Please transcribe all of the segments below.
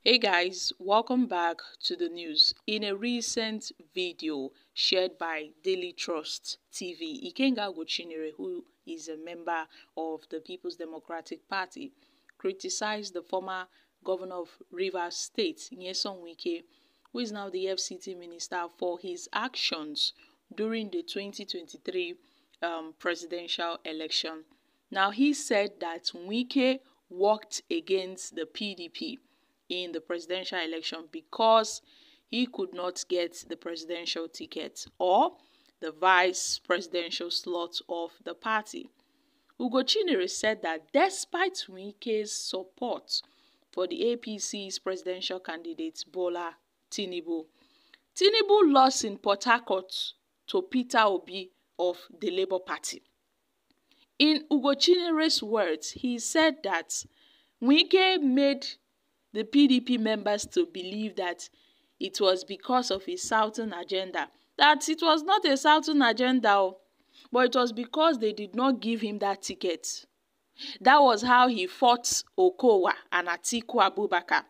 Hey guys, welcome back to the news. In a recent video shared by Daily Trust TV, Ikenga Ugochinyere, who is a member of the People's Democratic Party, criticized the former governor of Rivers State, Nyesom Wike, who is now the FCT minister, for his actions during the 2023 presidential election. Now, he said that Wike worked against the PDP in the presidential election because he could not get the presidential ticket or the vice presidential slot of the party. Ugochinyere said that despite Wike's support for the APC's presidential candidate Bola Tinubu, Tinubu lost in Port Harcourt to Peter Obi of the Labour Party. In Ugochinyere's words, he said that Wike made the PDP members to believe that it was because of his Southern agenda. That it was not a Southern agenda, but it was because they did not give him that ticket. That was how he fought Okowa and Atiku Abubakar,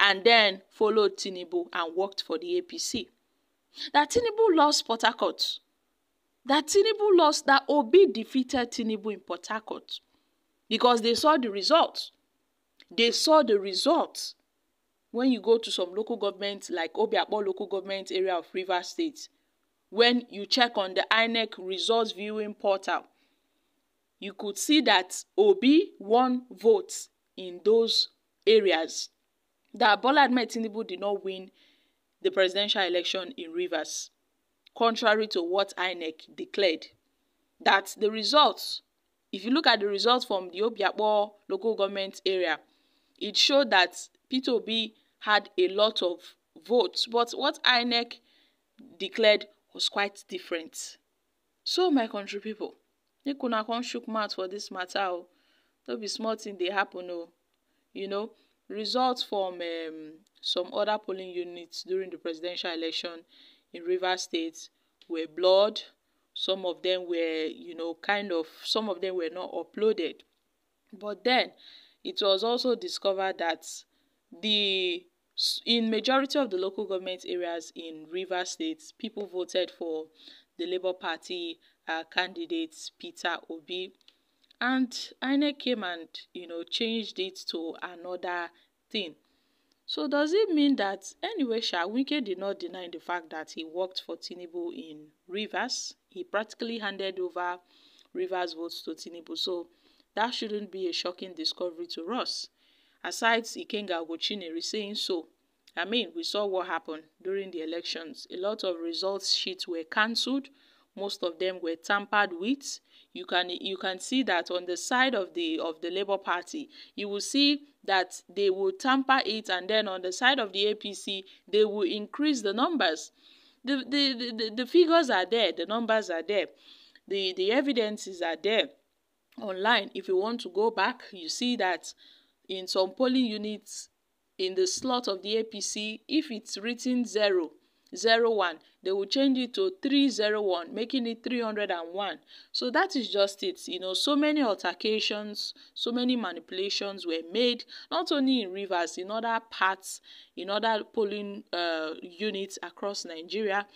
and then followed Tinubu and worked for the APC. That Tinubu lost Port Harcourt. That Obi defeated Tinubu in Port Harcourt because they saw the results. They saw the results when you go to some local governments like Obiakpo local government area of Rivers State. When you check on the INEC results viewing portal, you could see that Obi won votes in those areas. That Bola Ahmed Tinubu did not win the presidential election in Rivers, contrary to what INEC declared. That the results, if you look at the results from the Obiakpo local government area, it showed that Peter Obi had a lot of votes, but what INEC declared was quite different. So, my country people, make una come shook mouth for this matter. Don't be small thing dey happen. Results from some other polling units during the presidential election in Rivers State were blurred. Some of them were, some of them were not uploaded. But then, it was also discovered that in majority of the local government areas in Rivers State, people voted for the Labour Party candidate Peter Obi, and INEC came and changed it to another thing. So does it mean that anyway, Wike did not deny the fact that he worked for Tinubu in Rivers? He practically handed over Rivers votes to Tinubu. So that shouldn't be a shocking discovery to us. Aside Ikenga Ugochinyere saying so, we saw what happened during the elections. A lot of results sheets were cancelled. Most of them were tampered with. You can see that on the side of the Labour Party, you will see that they will tamper it, and then on the side of the APC, they will increase the numbers. The figures are there, the numbers are there, the evidences are there online. If you want to go back, you see that in some polling units in the slot of the APC, if it's written 001, they will change it to 301, making it 301. So that is just it. So many altercations, so many manipulations were made, not only in Rivers, in other parts, in other polling units across Nigeria,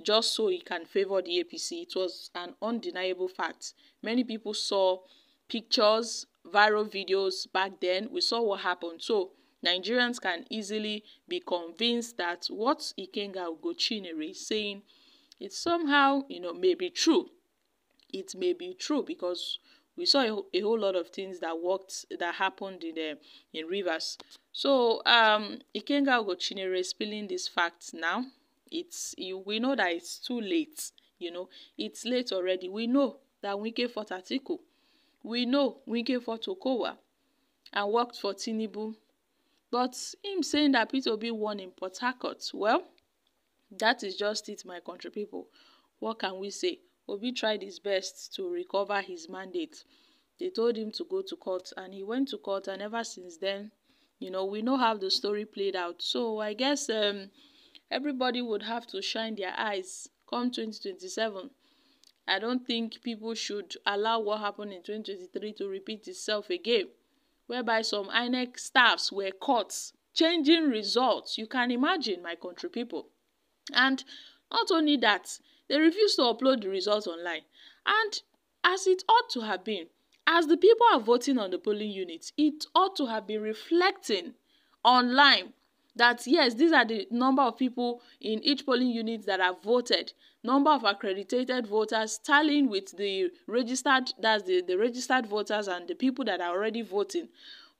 just so it can favor the APC. It was an undeniable fact. Many people saw pictures, viral videos back then. We saw what happened. So Nigerians can easily be convinced that what Ikenga Ugochinyere is saying, it somehow, may be true. It may be true because we saw a whole lot of things that happened in Rivers. So Ikenga Ugochinyere is spilling these facts now. We know that it's too late. It's late already. We know that Wike fought Atiku. We know Wike fought Okowa and worked for Tinubu. But him saying that Peter Obi won in Port Harcourt, well, that is just it, my country people. What can we say? Obi tried his best to recover his mandate. They told him to go to court, and he went to court, and ever since then, we know how the story played out. So I guess everybody would have to shine their eyes come 2027. I don't think people should allow what happened in 2023 to repeat itself again, whereby some INEC staffs were caught changing results. You can imagine, my country people. And not only that, they refuse to upload the results online. And as it ought to have been, as the people are voting on the polling units, it ought to have been reflecting online that yes, these are the number of people in each polling unit that have voted, number of accredited voters tallying with the registered, that's the registered voters and the people that are already voting.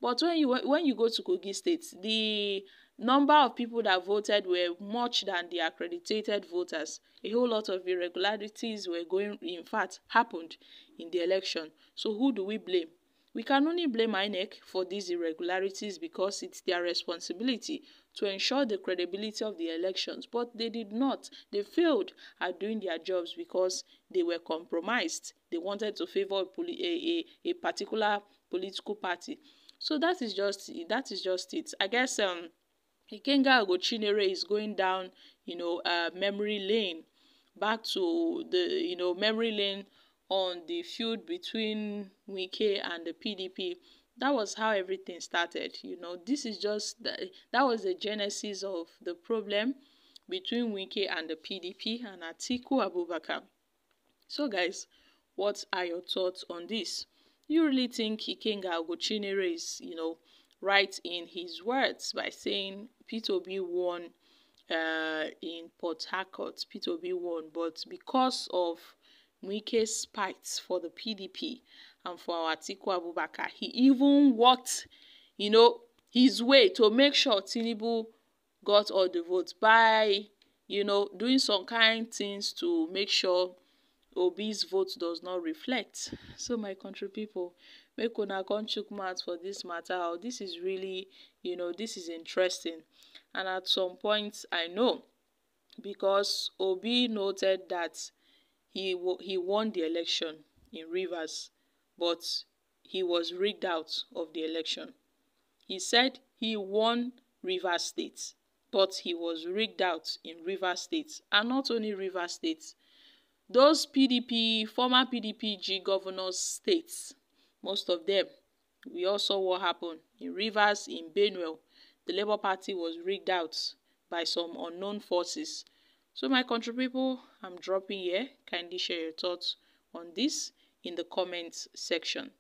But when you go to Kogi State, the number of people that voted were much than the accredited voters. A whole lot of irregularities were in fact, happened in the election. So who do we blame? We can only blame INEC for these irregularities because it's their responsibility to ensure the credibility of the elections. But they did not. They failed at doing their jobs because they were compromised. They wanted to favor a particular political party. So that is just it. I guess Ikenga Ugochinyere is going down, memory lane, back to the, memory lane on the feud between Wike and the PDP. That was how everything started. This is just that was the genesis of the problem between Wike and the PDP and Atiku Abubakar. So guys, what are your thoughts on this? You really think Ikenga Ugochinyere is, right in his words by saying Peter Obi won in Port Harcourt? Peter Obi won, but because of Wike's spite for the PDP and for our Atiku Abubakar, he even walked, his way to make sure Tinubu got all the votes by, doing some kind things to make sure Obi's vote does not reflect. So my country people, make una come chook mouth for this matter. This is really, this is interesting. And at some point, I know, because Obi noted that he won the election in Rivers, but he was rigged out of the election. He said he won Rivers State, but he was rigged out in Rivers State. And not only Rivers State, those former PDP governors' states, most of them, we also saw what happened in Rivers, in Benue. The Labour Party was rigged out by some unknown forces. So my country people, I'm dropping here. Kindly share your thoughts on this in the comments section.